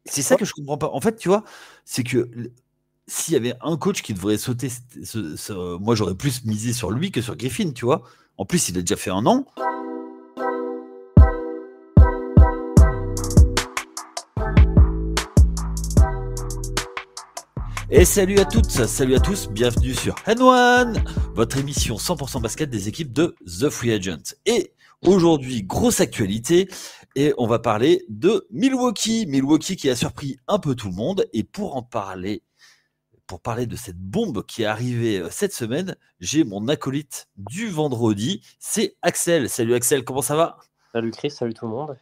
C'est ça que je comprends pas. En fait, tu vois, c'est que s'il y avait un coach qui devrait sauter, moi j'aurais plus misé sur lui que sur Griffin, tu vois. En plus, il a déjà fait un an. Et salut à toutes, salut à tous, bienvenue sur N1, votre émission 100% basket des équipes de The Free Agent. Et aujourd'hui, grosse actualité, et on va parler de Milwaukee. Milwaukee qui a surpris un peu tout le monde, et pour parler de cette bombe qui est arrivée cette semaine, j'ai mon acolyte du vendredi, c'est Axel. Salut Axel, comment ça va ? Salut Chris, salut tout le monde.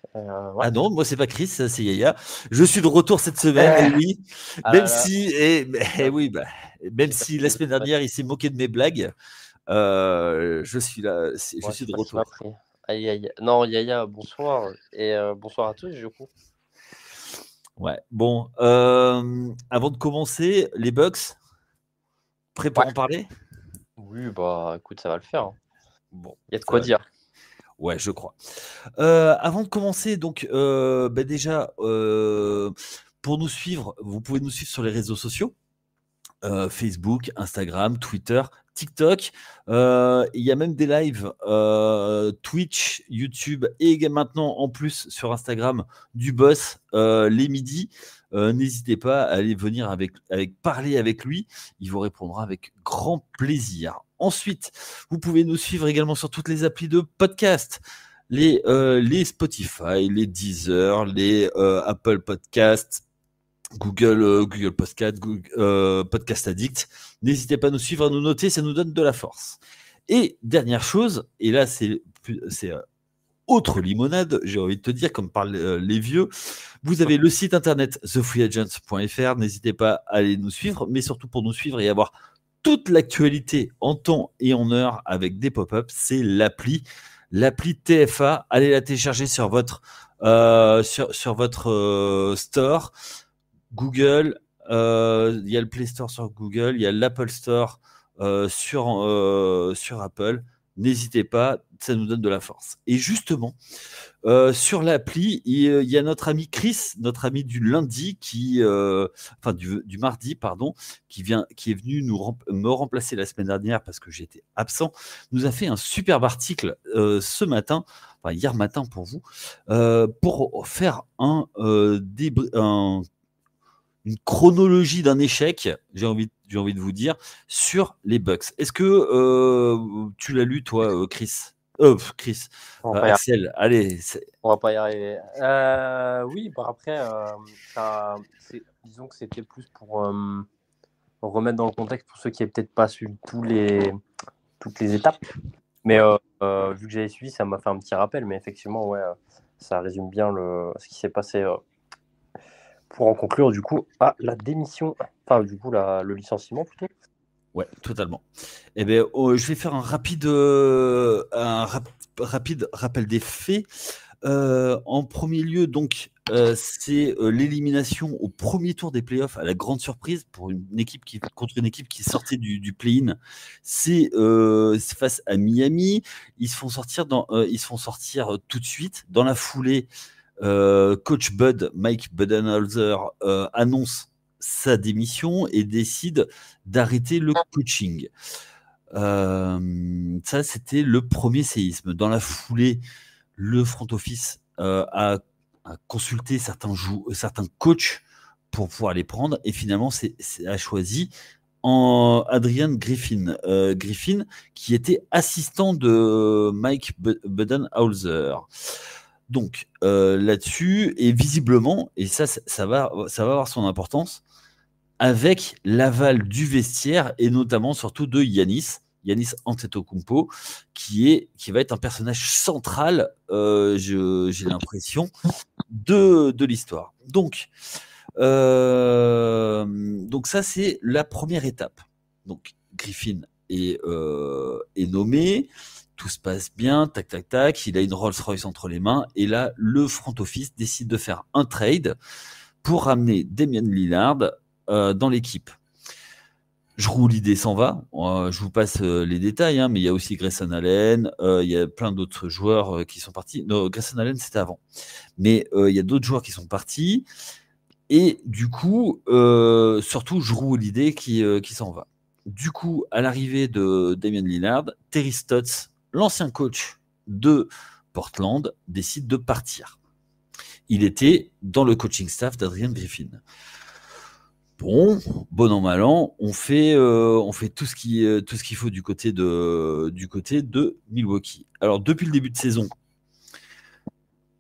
Ah non, moi c'est pas Chris, c'est Yaya. Je suis de retour cette semaine, et oui, même si, oui, même si la semaine dernière il s'est moqué de mes blagues, je suis là, je suis de retour. Aïe, aïe. Non, Yaya, bonsoir et bonsoir à tous du coup. Ouais. Bon, avant de commencer, les Bucks, prêt pour en parler ? Oui, bah écoute, ça va le faire. Hein. Bon, il y a de quoi dire. Ouais, je crois. Avant de commencer, donc déjà, pour nous suivre, vous pouvez nous suivre sur les réseaux sociaux, Facebook, Instagram, Twitter, TikTok. Il y a même des lives Twitch, YouTube et maintenant en plus sur Instagram du boss les midis. N'hésitez pas à aller venir parler avec lui. Il vous répondra avec grand plaisir. Ensuite, vous pouvez nous suivre également sur toutes les applis de podcast. Les Spotify, les Deezer, les Apple Podcasts, Google Podcast, Podcast Addict. N'hésitez pas à nous suivre, à nous noter, ça nous donne de la force. Et dernière chose, et là c'est autre limonade, j'ai envie de te dire, comme parlent les vieux, vous avez le site internet thefreeagents.fr, n'hésitez pas à aller nous suivre, mais surtout pour nous suivre et avoir toute l'actualité en temps et en heure avec des pop-ups, c'est l'appli TFA. Allez la télécharger sur votre store. Google, il y a le Play Store sur Google, il y a l'Apple Store sur Apple. N'hésitez pas, ça nous donne de la force. Et justement, sur l'appli, il y a notre ami Chris, notre ami du lundi, du mardi, pardon, qui est venu me remplacer la semaine dernière parce que j'étais absent, nous a fait un superbe article ce matin, hier matin pour vous, pour faire une chronologie d'un échec, j'ai envie de vous dire, sur les Bucks. Est-ce que tu l'as lu, toi, Chris ? Axel, allez. On va pas y arriver. Oui, bah après, disons que c'était plus pour remettre dans le contexte pour ceux qui n'avaient peut-être pas suivi toutes les étapes. Mais vu que j'avais suivi, ça m'a fait un petit rappel. Mais effectivement, ouais, ça résume bien ce qui s'est passé. Pour en conclure, du coup, à la démission, enfin, du coup, le licenciement plutôt. Ouais, totalement. Eh bien, je vais faire un rapide rappel des faits. En premier lieu, donc, c'est l'élimination au premier tour des playoffs, à la grande surprise pour contre une équipe qui sortait du play-in. C'est face à Miami. Ils se font sortir tout de suite dans la foulée. Coach Mike Budenholzer annonce sa démission et décide d'arrêter le coaching. Ça, c'était le premier séisme. Dans la foulée, le front office a consulté certains coachs pour pouvoir les prendre et finalement a choisi Adrian Griffin, qui était assistant de Mike Budenholzer. Donc là-dessus, et visiblement, et ça va avoir son importance, avec l'aval du vestiaire et notamment surtout de Giannis Antetokounmpo, qui va être un personnage central, j'ai l'impression, de l'histoire. Donc ça, c'est la première étape. Donc Griffin est nommé. Tout se passe bien, tac, tac, tac. Il a une Rolls-Royce entre les mains. Et là, le front office décide de faire un trade pour ramener Damian Lillard dans l'équipe. Jrue Holiday s'en va. Je vous passe les détails, mais il y a aussi Grayson Allen. Il y a plein d'autres joueurs qui sont partis. Non, Grayson Allen, c'était avant. Mais il y a d'autres joueurs qui sont partis. Et du coup, surtout Jrue Holiday qui s'en va. Du coup, à l'arrivée de Damian Lillard, Terry Stotts, l'ancien coach de Portland, décide de partir. Il était dans le coaching staff d'Adrian Griffin. Bon an, mal an, on fait tout ce qu'il faut du côté de Milwaukee. Alors, depuis le début de saison,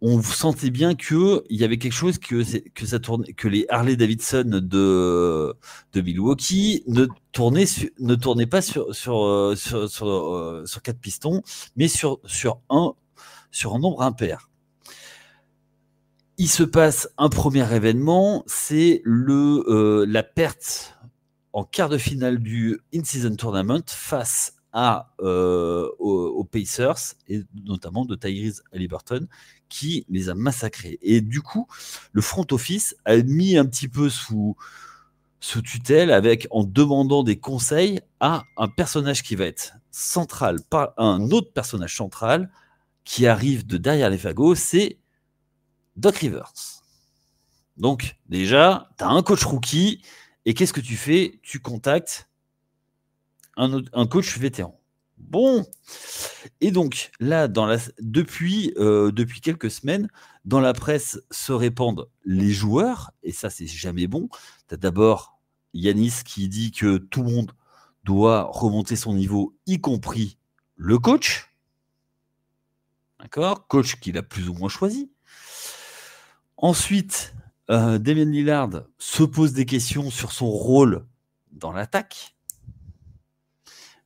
on sentait bien qu'il y avait quelque chose ça tournait, que les Harley Davidson de Milwaukee ne tournaient pas sur quatre pistons, mais sur un nombre impair. Il se passe un premier événement, c'est la perte en quart de finale du In-Season Tournament face aux Pacers, et notamment de Tyrese Haliburton, qui les a massacrés. Et du coup, le front office a mis un petit peu sous tutelle en demandant des conseils à un personnage qui va être central, un autre personnage central qui arrive de derrière les fagots, c'est Doc Rivers. Donc, déjà, tu as un coach rookie, et qu'est-ce que tu fais? Tu contactes un coach vétéran. Bon. Et donc, là, depuis quelques semaines, dans la presse se répandent les joueurs, et ça, c'est jamais bon. Tu as d'abord Yanis qui dit que tout le monde doit remonter son niveau, y compris le coach. D'accord? Coach qu'il a plus ou moins choisi. Ensuite, Damian Lillard se pose des questions sur son rôle dans l'attaque,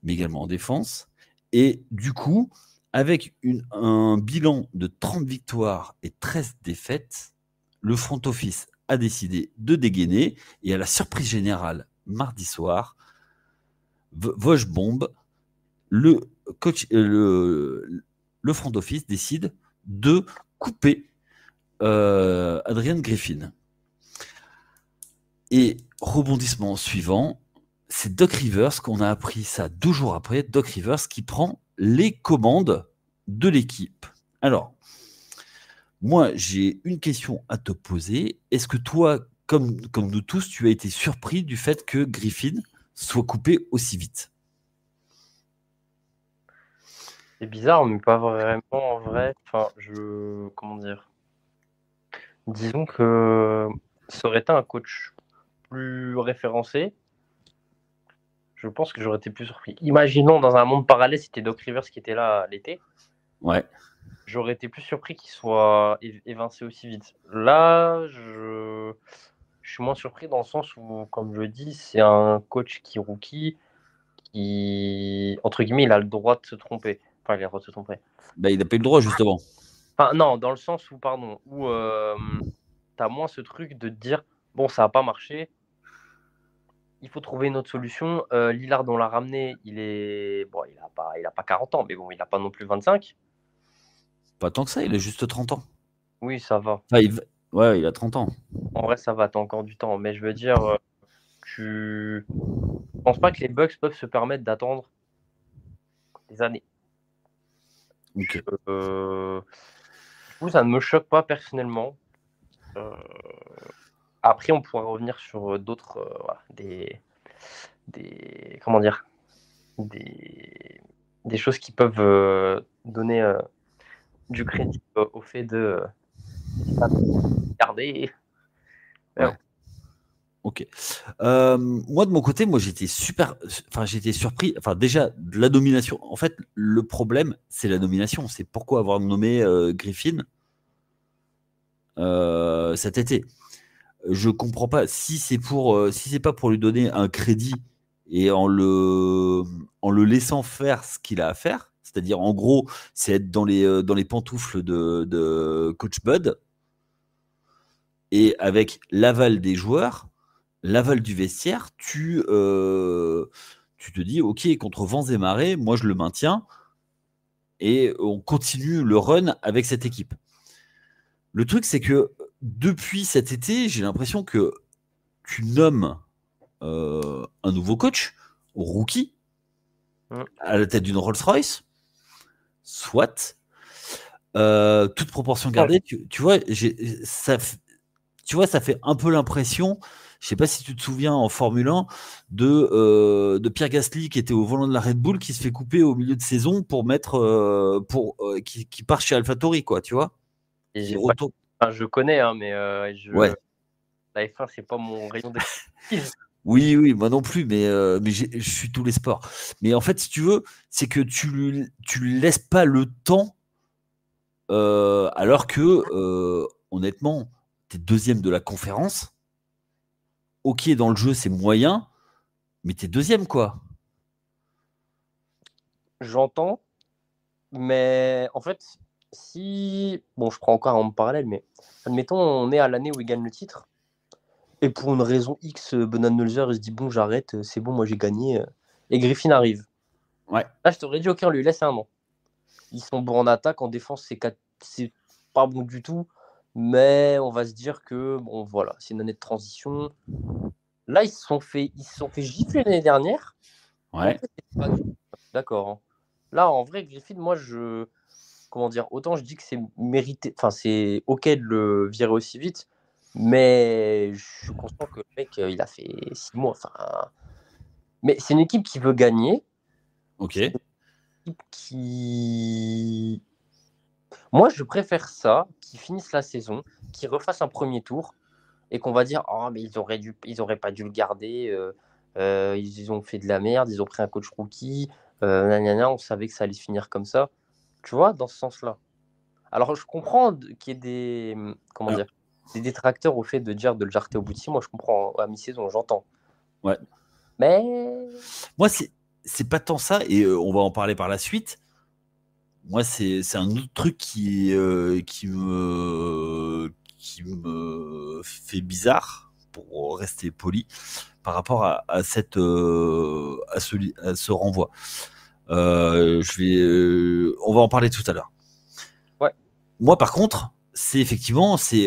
mais également en défense. Et du coup, avec un bilan de 30 victoires et 13 défaites, le front office a décidé de dégainer. Et à la surprise générale, mardi soir, Woj bombe, le front office décide de couper Adrian Griffin. Et rebondissement suivant, c'est Doc Rivers, qu'on a appris ça 2 jours après, Doc Rivers qui prend les commandes de l'équipe. Alors, moi, j'ai une question à te poser. Est-ce que toi, comme nous tous, tu as été surpris du fait que Griffin soit coupé aussi vite? C'est bizarre, mais pas vraiment en vrai. Enfin, comment dire? Disons que ça aurait été un coach plus référencé. Je pense que j'aurais été plus surpris. Imaginons dans un monde parallèle, c'était Doc Rivers qui était là l'été. Ouais. J'aurais été plus surpris qu'il soit évincé aussi vite. Là, je suis moins surpris dans le sens où, comme je le dis, c'est un coach qui est rookie, qui, entre guillemets, il a le droit de se tromper. Enfin, il a le droit de se tromper. Bah, il n'a pas eu le droit, justement. Enfin, non, dans le sens où, tu as moins ce truc de te dire, bon, ça n'a pas marché, il faut trouver une autre solution. Lillard, on l'a ramené, bon, il a pas 40 ans, mais bon, il n'a pas non plus 25. Pas tant que ça, il a juste 30 ans. Oui, ça va. Enfin, il a 30 ans. En vrai, ça va, t'as encore du temps. Mais je veux dire, je pense pas que les Bucks peuvent se permettre d'attendre des années. Okay. Du coup, ça ne me choque pas personnellement. Après, on pourrait revenir sur d'autres, comment dire, des choses qui peuvent donner du crédit au fait de garder. Ouais. Ok. Moi, de mon côté, j'étais surpris. Enfin, déjà, de la nomination. En fait, le problème, c'est la nomination. C'est pourquoi avoir nommé Griffin cet été. Je comprends pas si c'est pas pour lui donner un crédit et en le laissant faire ce qu'il a à faire. C'est-à-dire, en gros, c'est être dans les pantoufles de Coach Bud et avec l'aval des joueurs, l'aval du vestiaire, tu te dis, ok, contre vents et marées, moi je le maintiens et on continue le run avec cette équipe. Le truc, c'est que depuis cet été, j'ai l'impression que tu nommes un nouveau coach, rookie, à la tête d'une Rolls-Royce, soit, toute proportion gardée, tu vois, tu vois, ça fait un peu l'impression, je sais pas si tu te souviens en Formule 1, de Pierre Gasly qui était au volant de la Red Bull, qui se fait couper au milieu de saison pour qui part chez AlphaTauri, quoi, tu vois. Et Qui j'ai pas... retourne. Enfin, je connais, hein, mais Ouais. la F1, c'est pas mon rayon d'expertise. Oui, oui, moi non plus, mais je suis tous les sports. Mais en fait, si tu veux, c'est que tu lui laisses pas le temps, alors que, honnêtement, tu es deuxième de la conférence. Ok, dans le jeu, c'est moyen, mais tu es deuxième, quoi. J'entends, mais en fait, si. Bon, je prends encore un parallèle, mais admettons, on est à l'année où il gagne le titre, et pour une raison X, Budenholzer, il se dit bon, j'arrête, c'est bon, moi j'ai gagné, et Griffin arrive. Ouais. Là, je t'aurais dit, ok, on lui laisse un an. Ils sont bons en attaque, en défense, c'est pas bon du tout, mais on va se dire que, bon, voilà, c'est une année de transition. Là, ils se sont fait gifler l'année dernière. En Ouais. fait, c'est pas d'accord. Hein. Là, en vrai, Griffin, moi, comment dire, autant je dis que c'est mérité, enfin, c'est ok de le virer aussi vite, mais je suis conscient que le mec, il a fait 6 mois. Enfin, mais c'est une équipe qui veut gagner. Ok. C'est une équipe qui. Moi, je préfère ça, qu'ils finissent la saison, qu'ils refassent un premier tour et qu'on va dire, oh, mais ils auraient pas dû le garder. Ils ont fait de la merde, ils ont pris un coach rookie. Nanana, on savait que ça allait se finir comme ça. Tu vois, dans ce sens-là. Alors, je comprends qu'il y ait comment Alors, dire, des détracteurs au fait de dire de le jarter au bout de 6 mois. Je comprends à mi-saison, j'entends. ouais. Mais. Moi, c'est pas tant ça, et on va en parler par la suite. Moi, c'est un autre truc qui me fait bizarre, pour rester poli, par rapport à ce renvoi. On va en parler tout à l'heure. Ouais. Moi, par contre, c'est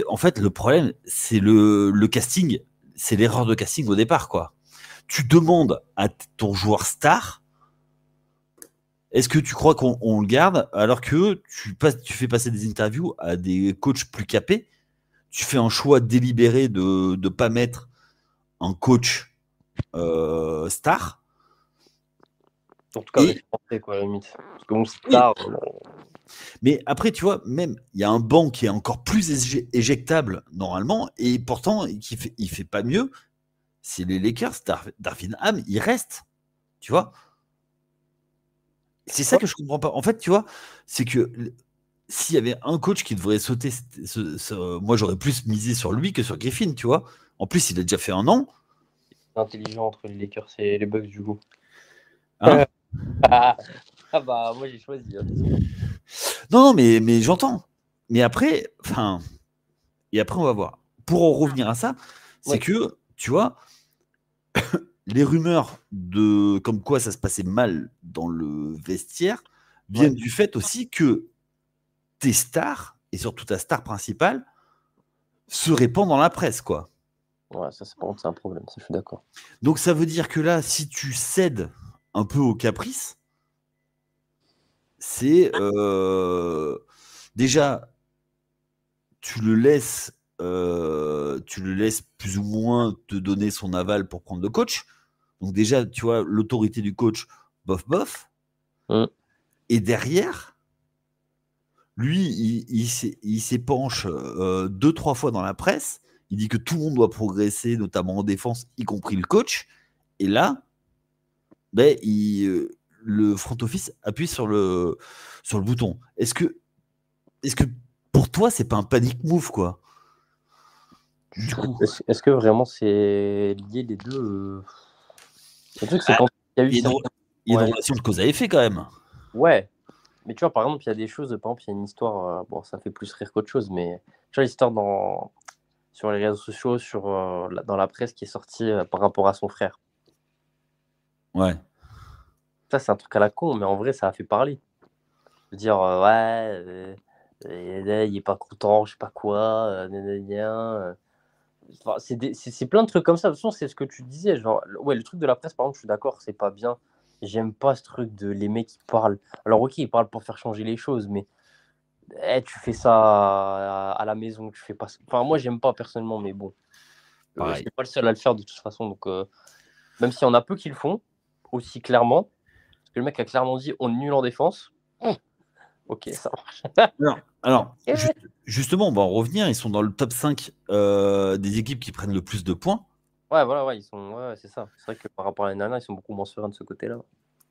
en fait le problème, c'est le casting, c'est l'erreur de casting au départ, quoi. Tu demandes à ton joueur star, est-ce que tu crois qu'on le garde, alors que tu fais passer des interviews à des coachs plus capés, tu fais un choix délibéré de ne pas mettre un coach star. En tout cas, Et référencé, quoi, à la limite. Parce que bon, Star, oui, mais après, tu vois, même il y a un banc qui est encore plus éjectable normalement, et pourtant il fait pas mieux. C'est les Lakers, Darvin Ham, il reste, tu vois. C'est ça que je comprends pas. En fait, tu vois, c'est que s'il y avait un coach qui devrait sauter, moi j'aurais plus misé sur lui que sur Griffin, tu vois. En plus, il a déjà fait un an. intelligent entre les Lakers et les Bucks, du coup. Hein. Ah bah, moi j'ai choisi. Hein, Non, non, mais j'entends. Mais après, enfin, et après, on va voir. Pour en revenir à ça, c'est ouais. que, tu vois, les rumeurs comme quoi ça se passait mal dans le vestiaire Ouais. viennent du fait aussi que tes stars, et surtout ta star principale, se répand dans la presse, quoi. Ouais, ça, par contre, c'est un problème, ça, je suis d'accord. Donc ça veut dire que là, si tu cèdes un peu au caprice, c'est déjà tu le laisses plus ou moins te donner son aval pour prendre le coach. Donc déjà, tu vois, l'autorité du coach, bof bof. Mm. Et derrière, lui, il s'épanche 2, 3 fois dans la presse. Il dit que tout le monde doit progresser, notamment en défense, y compris le coach. Et là, ben, le front office appuie sur le bouton. Est-ce que pour toi, c'est pas un panic move, quoi? Du coup, Est-ce que vraiment c'est lié les deux Le truc, c'est ah, quand il y a eu il y a une, certaines. il y a une Ouais. relation de cause à effet quand même. Ouais. Mais tu vois, par exemple, il y a des choses, par exemple, il y a une histoire, bon, ça fait plus rire qu'autre chose, mais tu vois, l'histoire sur les réseaux sociaux, dans la presse qui est sortie par rapport à son frère. Ouais. Ça, c'est un truc à la con, mais en vrai, ça a fait parler. De dire, ouais, il est pas content, je sais pas quoi, gna. Enfin, c'est plein de trucs comme ça. De toute façon, c'est ce que tu disais. Genre, ouais, le truc de la presse, par exemple, je suis d'accord, c'est pas bien. J'aime pas ce truc de les mecs qui parlent. Alors, ok, ils parlent pour faire changer les choses, mais Tu fais ça à la maison, tu fais pas. Enfin, moi, j'aime pas personnellement, mais bon, Pareil. c'est pas le seul à le faire de toute façon. Donc, même s'il y en a peu qui le font aussi clairement, parce que le mec a clairement dit on est nul en défense. Ok, ça marche. Alors justement, on va en revenir. Ils sont dans le top 5 des équipes qui prennent le plus de points. Ouais, voilà, ouais, ils sont. Ouais, c'est ça. C'est vrai que par rapport à l'année dernière, ils sont beaucoup moins sereins de ce côté-là.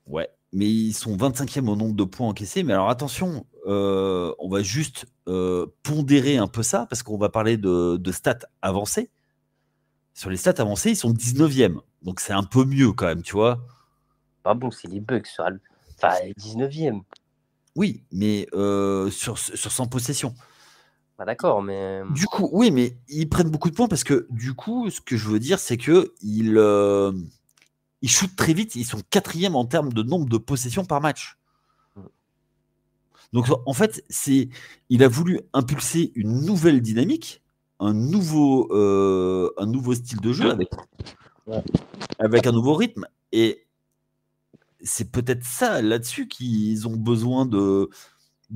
Ouais, mais ils sont 25e au nombre de points encaissés. Mais alors attention, on va juste pondérer un peu ça parce qu'on va parler de stats avancées. Sur les stats avancées, ils sont 19e. Donc c'est un peu mieux quand même, tu vois. Pas bon, c'est les bugs. Enfin, 19e. Oui, mais sur 100 possessions. Bah, d'accord, mais. Du coup, oui, mais ils prennent beaucoup de points parce que du coup, ce que je veux dire, c'est que ils shootent très vite. Ils sont 4e en termes de nombre de possessions par match. Donc en fait, il a voulu impulser une nouvelle dynamique, un nouveau style de jeu avec un nouveau rythme. Et c'est peut-être ça là-dessus qu'ils ont besoin de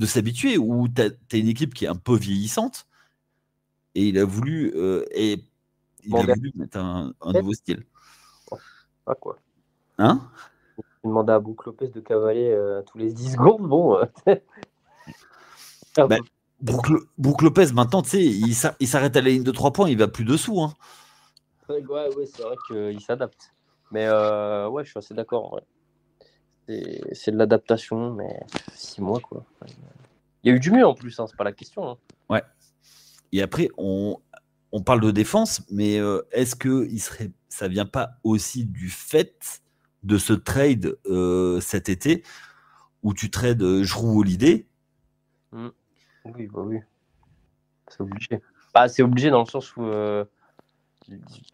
s'habituer. Où tu as une équipe qui est un peu vieillissante et il a voulu mettre un nouveau style. Pas quoi. Hein? Demander à Brook Lopez de cavaler tous les 10 secondes, bon. Bah, Brook Lopez, maintenant, tu sais, il s'arrête à la ligne de 3 points, il va plus dessous. Hein. Ouais, c'est vrai qu'il s'adapte. Mais ouais, je suis assez d'accord. Ouais. C'est de l'adaptation, mais 6 mois, quoi. Il y a eu du mieux en plus, hein, c'est pas la question. Hein. Ouais. Et après, on parle de défense, mais est-ce que ça vient pas aussi du fait de ce trade cet été où tu trades Jrue Holiday? Oui, bah oui. C'est obligé. Bah, c'est obligé dans le sens où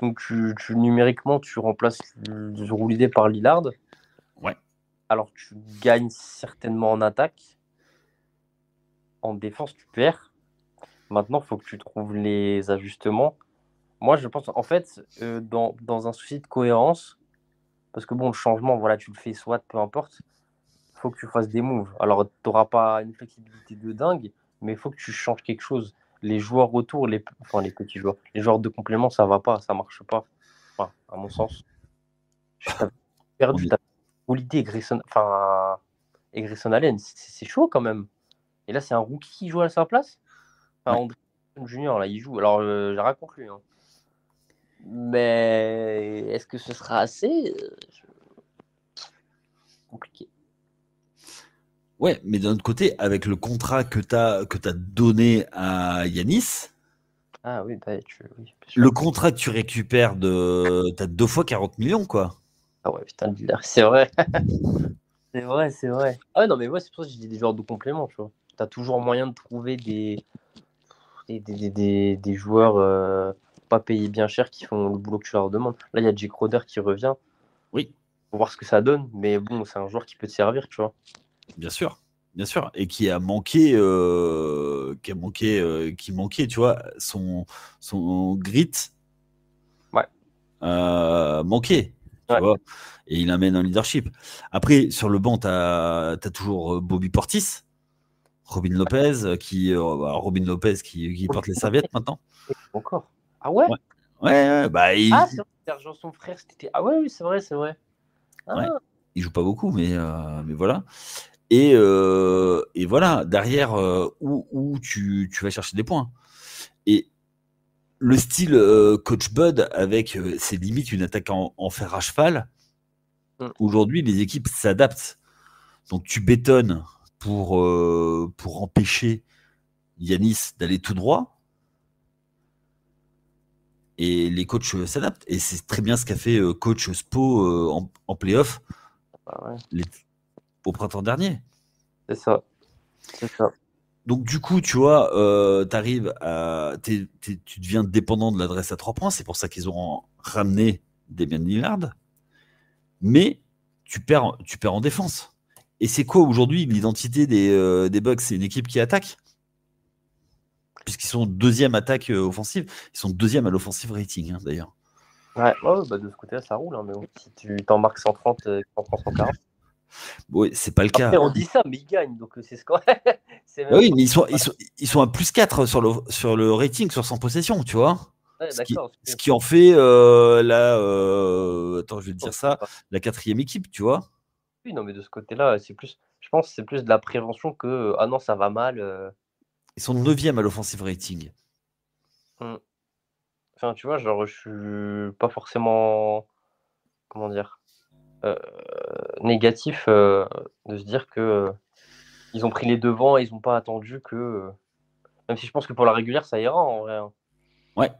donc numériquement tu remplaces Jrue Holiday par Lillard. Ouais. Alors tu gagnes certainement en attaque. En défense, tu perds. Maintenant, il faut que tu trouves les ajustements. Moi, je pense, en fait, dans un souci de cohérence, parce que bon, le changement, voilà, tu le fais soit, peu importe, il faut que tu fasses des moves. Alors, tu n'auras pas une flexibilité de dingue, mais il faut que tu changes quelque chose. Les joueurs autour, enfin, les petits joueurs, les joueurs de complément, ça va pas, ça marche pas. Enfin, à mon sens. Tu as perdu, tu as Holiday et Grayson, enfin, et Grayson Allen, c'est chaud quand même. Et là, c'est un rookie qui joue à sa place. Enfin, Ouais. André Junior, là, il joue. Alors, j'ai rien conclu. Hein. Mais est-ce que ce sera assez compliqué. Ouais, mais d'un autre côté, avec le contrat que tu as donné à Yanis, Ah oui, bah, oui, le contrat que tu récupères t'as 2 fois 40 millions, quoi. Ah ouais, putain, c'est vrai. C'est vrai, c'est vrai. Ah ouais, non, mais moi, c'est pour ça que je dis des joueurs de complément, tu vois. T'as toujours moyen de trouver des joueurs pas payés bien cher qui font le boulot que tu leur demandes. Là, il y a Jake Roder qui revient. Oui. Faut voir ce que ça donne. Mais bon, c'est un joueur qui peut te servir, tu vois. Bien sûr, bien sûr, et qui manquait, tu vois, son grit Ouais. manquait, tu Ouais. vois, et il amène un leadership. Après, sur le banc, tu as toujours Bobby Portis, Robin Lopez, Robin Lopez qui porte les serviettes maintenant. Encore. Ah ouais? Ouais, bah, Ah, c'est vrai, Sergent, son frère, c'était. Ah ouais, oui, c'est vrai, c'est vrai. Ah. Ouais, il joue pas beaucoup, mais voilà. Et voilà, derrière, où tu vas chercher des points. Et le style Coach Bud, avec ses limites, une attaque en fer à cheval, aujourd'hui, les équipes s'adaptent. Donc, tu bétonnes pour empêcher Yanis d'aller tout droit. Et les coachs s'adaptent. Et c'est très bien ce qu'a fait coach Spo en playoff au printemps dernier. C'est ça. C'est ça. Donc du coup, tu vois, tu deviens dépendant de l'adresse à 3 points. C'est pour ça qu'ils ont ramené Damian Lillard. Mais tu perds en défense. Et c'est quoi aujourd'hui l'identité des Bucks? C'est une équipe qui attaque, puisqu'ils sont deuxième attaque offensive. Ils sont deuxième à l'offensive rating, hein, d'ailleurs. Ouais, bah de ce côté-là, ça roule. Hein, mais bon, si tu t'en marques 130, 140. Oui, c'est pas le cas. Après, on dit ça, mais ils gagnent, donc c'est ce qu'on. C'est Bah même oui, pas. mais ils sont à plus 4 sur le rating, sur 100 possessions, tu vois. Ouais, Ce qui, d'accord. ce qui en fait attends, je vais te dire ça, la quatrième équipe, tu vois. Oui, non, mais de ce côté-là, c'est plus. Je pense que c'est plus de la prévention que ah non, ça va mal. Ils sont 9e à l'offensive rating. Hmm. Enfin, tu vois, genre, je suis pas forcément, comment dire, euh, négatif de se dire que ils ont pris les devants et ils ont pas attendu que. Même si je pense que pour la régulière, ça ira en vrai, hein. Ouais.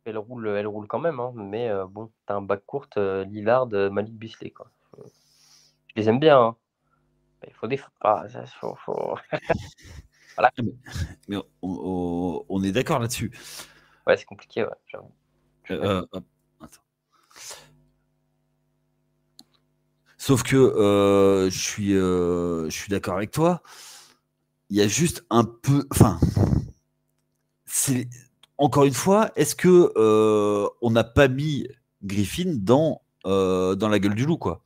Elle roule quand même, hein, mais bon, t'as un bac courte, Lillard, Malik Beasley, quoi. Je les aime bien, hein. Il faut des. Ah, ça, Voilà. Ah, mais on est d'accord là-dessus. Ouais, c'est compliqué, ouais, j'avoue. Hop, attends. Sauf que je suis d'accord avec toi. Il y a juste un peu. Enfin, c'est encore une fois, est-ce que on n'a pas mis Griffin dans la gueule du loup, quoi.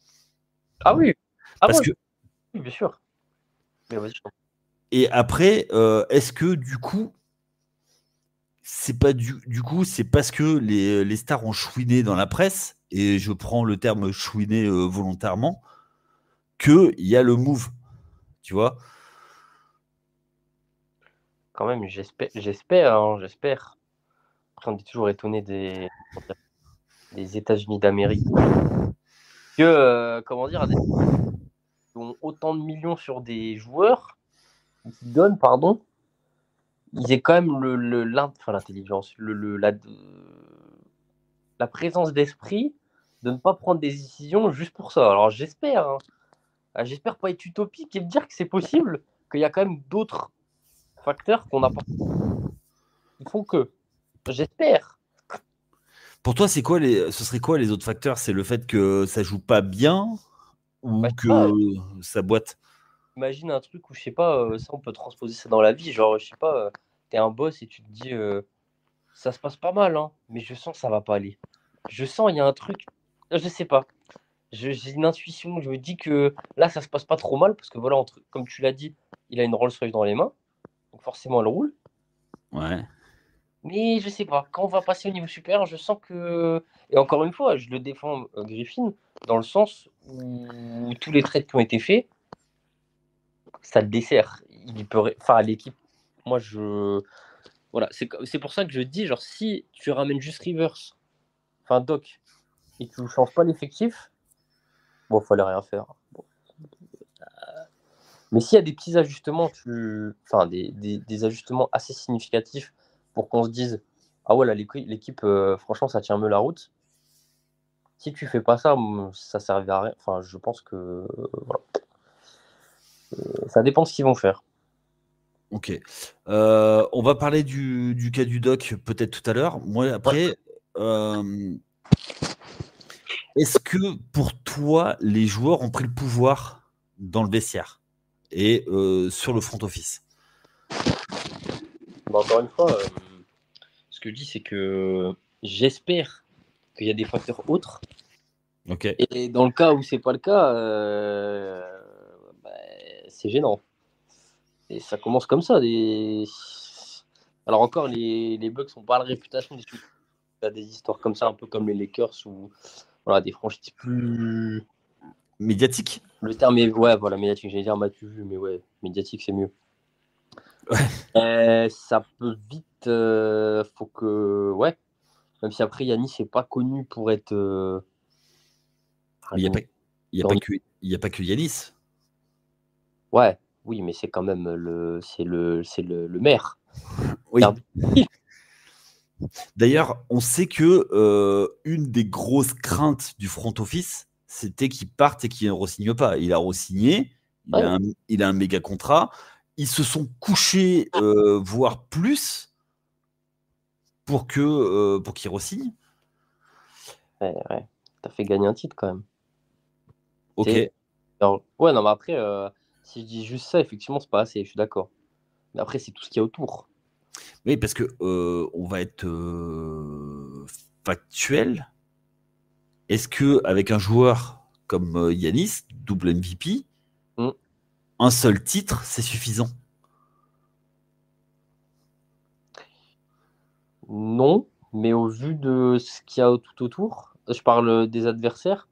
Ah oui, ah Parce moi, que oui, bien sûr. Mais vas-y, je t'en prie. et après, est-ce que du coup, c'est pas du coup, c'est parce que les stars ont chouiné dans la presse, et je prends le terme chouiné volontairement, qu'il y a le move, tu vois. Quand même, j'espère, hein, j'espère. Après, on est toujours étonné des États-Unis d'Amérique. Que, comment dire, qui ont autant de millions sur des joueurs, qui donnent, pardon, ils aient quand même enfin, l'intelligence, la présence d'esprit de ne pas prendre des décisions juste pour ça. Alors j'espère, hein. J'espère pas être utopique et me dire que c'est possible, qu'il y a quand même d'autres facteurs qu'on n'a pas. Ils font que. J'espère. Pour toi, ce serait quoi les autres facteurs? C'est le fait que ça joue pas bien Bah, ou je sais que pas, ça boite? imagine un truc où, je sais pas, ça on peut transposer ça dans la vie. Genre, je sais pas, t'es un boss et tu te dis, ça se passe pas mal, hein, mais je sens que ça va pas aller. Je sens, il y a un truc, je sais pas. J'ai une intuition, je me dis que là, ça se passe pas trop mal parce que voilà, comme tu l'as dit, il a une Rolls-Royce dans les mains, donc forcément elle roule. Ouais. Mais je sais pas, quand on va passer au niveau supérieur, je sens que. Et encore une fois, je le défends, Griffin, dans le sens où tous les trades qui ont été faits, ça le dessert. Il peut. Enfin, l'équipe, moi je. Voilà, c'est pour ça que je dis, genre, si tu ramènes juste Rivers, enfin Doc, et que tu ne changes pas l'effectif, bon, fallait rien faire. Bon. Mais s'il y a des petits ajustements, enfin, des ajustements assez significatifs pour qu'on se dise, ah ouais, là, l'équipe, franchement, ça tient mieux la route. Si tu fais pas ça, ça servira à rien. Enfin, je pense que voilà. Ça dépend de ce qu'ils vont faire. Ok. On va parler du cas du doc peut-être tout à l'heure. Moi, après, est-ce que pour toi, les joueurs ont pris le pouvoir dans le vestiaire et sur le front office? Mais encore une fois, ce que je dis, c'est que j'espère qu'il y a des facteurs autres. Ok. Et dans le cas où c'est pas le cas, bah, c'est gênant. Et ça commence comme ça. Alors encore, les Bucks n'ont pas la réputation des des histoires comme ça, un peu comme les Lakers ou voilà, des franchises plus. Médiatique? Le terme est ouais, voilà, médiatique. J'allais dire m'as-tu vu, mais ouais, médiatique c'est mieux. Ça peut vite, faut que ouais. Même si après Yannis c'est pas connu pour être. Mais il n'y a pas, y a dans- pas que, y a pas que Yanis. Ouais, oui, mais c'est quand même le maire. Oui. D'ailleurs, on sait que une des grosses craintes du front office, c'était qu'il parte et qu'il ne re-signe pas. Il a re-signé, Ouais. il a un méga contrat. Ils se sont couchés, voire plus, pour qu'il re-signe. Ouais, t'as fait gagner un titre quand même. Ok. Alors, ouais, non, mais après, si je dis juste ça, effectivement, c'est pas assez, je suis d'accord. Mais après, c'est tout ce qu'il y a autour. Oui, parce que on va être factuel. Est-ce que avec un joueur comme Yanis, double MVP, Mm. un seul titre, c'est suffisant? Non, mais au vu de ce qu'il y a tout autour, je parle des adversaires.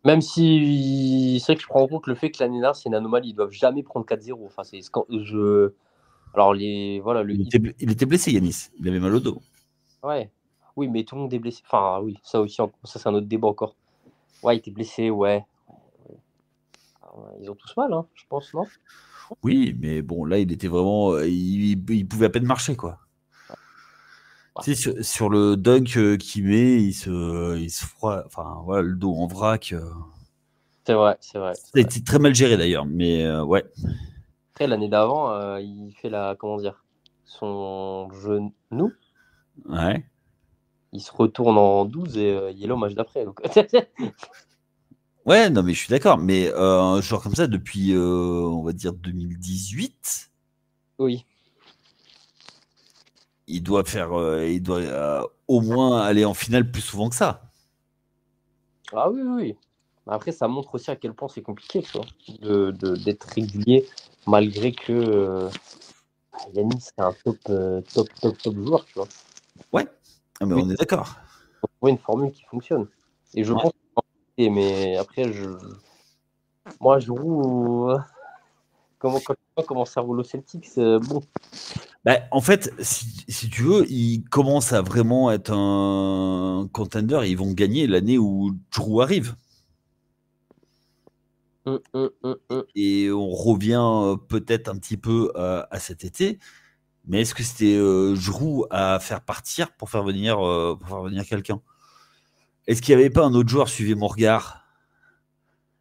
Même si c'est vrai que je prends en compte le fait que l'année dernière, c'est une anomalie. Ils doivent jamais prendre 4-0. Enfin, Alors, voilà, Il était blessé, Yanis. Il avait mal au dos. Ouais. Oui, mais tout le monde est blessé. Enfin, oui, ça aussi, ça, c'est un autre débat encore. Ouais, il était blessé, ouais. Ils ont tous mal, hein, je pense, non? Oui, mais bon, là, il était vraiment. Il pouvait à peine marcher, quoi. Ouais. Tu sais, sur le dunk qu'il met, il se froid. Enfin, voilà, le dos en vrac. C'est vrai, c'est vrai. Ça a été très mal géré, d'ailleurs. Mais ouais. Après, l'année d'avant, il fait comment dire, son genou, Ouais. il se retourne en 12 et il est là au match d'après. Donc... Ouais, non, mais je suis d'accord. Mais un joueur comme ça, depuis, on va dire, 2018, Oui. il doit au moins aller en finale plus souvent que ça. Ah oui, oui, oui. Après, ça montre aussi à quel point c'est compliqué, tu vois, d'être régulier, malgré que Yannis, c'est un top joueur, tu vois. Ouais. Ah, mais Oui, on est d'accord. faut trouver une formule qui fonctionne. Et je Ouais. pense mais après, moi, je roule. Quand tu vois comment ça roule au Celtics, bon. Bah, en fait, si tu veux, ils commencent à vraiment être un contender et ils vont gagner l'année où Drew arrive. Et on revient peut-être un petit peu à cet été. Mais est-ce que c'était Drew à faire partir pour faire venir quelqu'un? Est-ce qu'il n'y avait pas un autre joueur, suivez mon regard?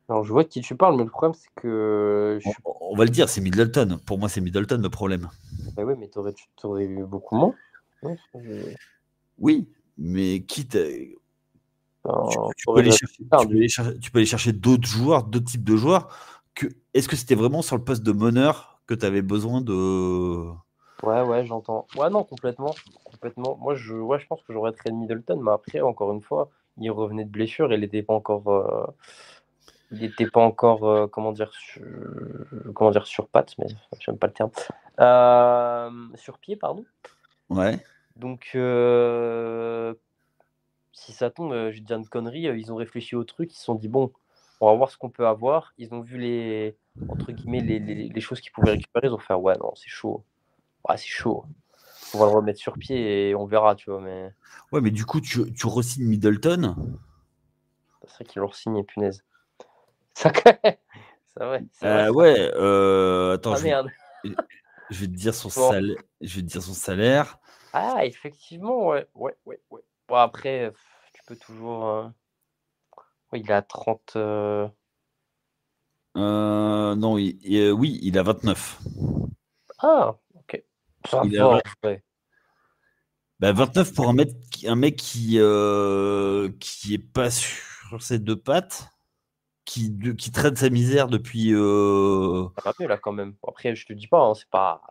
Alors, je vois de qui tu parles, mais le problème, c'est que je suis. On va le dire, c'est Middleton. Pour moi, c'est Middleton le problème. Bah oui, mais t'aurais eu beaucoup moins. Ouais, Oui, mais quitte, tu peux t'aurais aller déjà chercher, perdu. tu peux aller chercher d'autres joueurs, d'autres types de joueurs. Est-ce que c'était vraiment sur le poste de meneur que tu avais besoin de. Ouais, ouais, j'entends. Ouais, non, complètement. Complètement. Moi, je pense que j'aurais traité Middleton, mais après, encore une fois, il revenait de blessure et il n'était pas encore, comment dire, sur pattes, mais j'aime pas le terme. Sur pied, pardon. Ouais. Donc, si ça tombe, je vais te dire une connerie, ils ont réfléchi au truc, ils se sont dit, bon, on va voir ce qu'on peut avoir. Ils ont vu entre guillemets, les choses qu'ils pouvaient récupérer, ils ont fait, ouais, non, c'est chaud. Ouais, c'est chaud. On va le remettre sur pied et on verra, tu vois. Mais Ouais, mais du coup, tu re-signes Middleton. c'est vrai qu'ils l'ont signé, punaise. Ça, c'est vrai. Ouais, attends, Ah merde. je vais te dire son Bon. salaire. Je vais te dire son salaire. Ah, effectivement, ouais. Ouais, ouais, ouais. Bon, après, tu peux toujours. Ouais, il a 30. Non, oui, il a 29. Ah, ok. Ça Il a va, ouais. 29 pour un mec qui est pas sur ses deux pattes, qui traîne sa misère depuis. Ça va mieux là quand même. Bon, après, je te dis pas, hein, c'est pas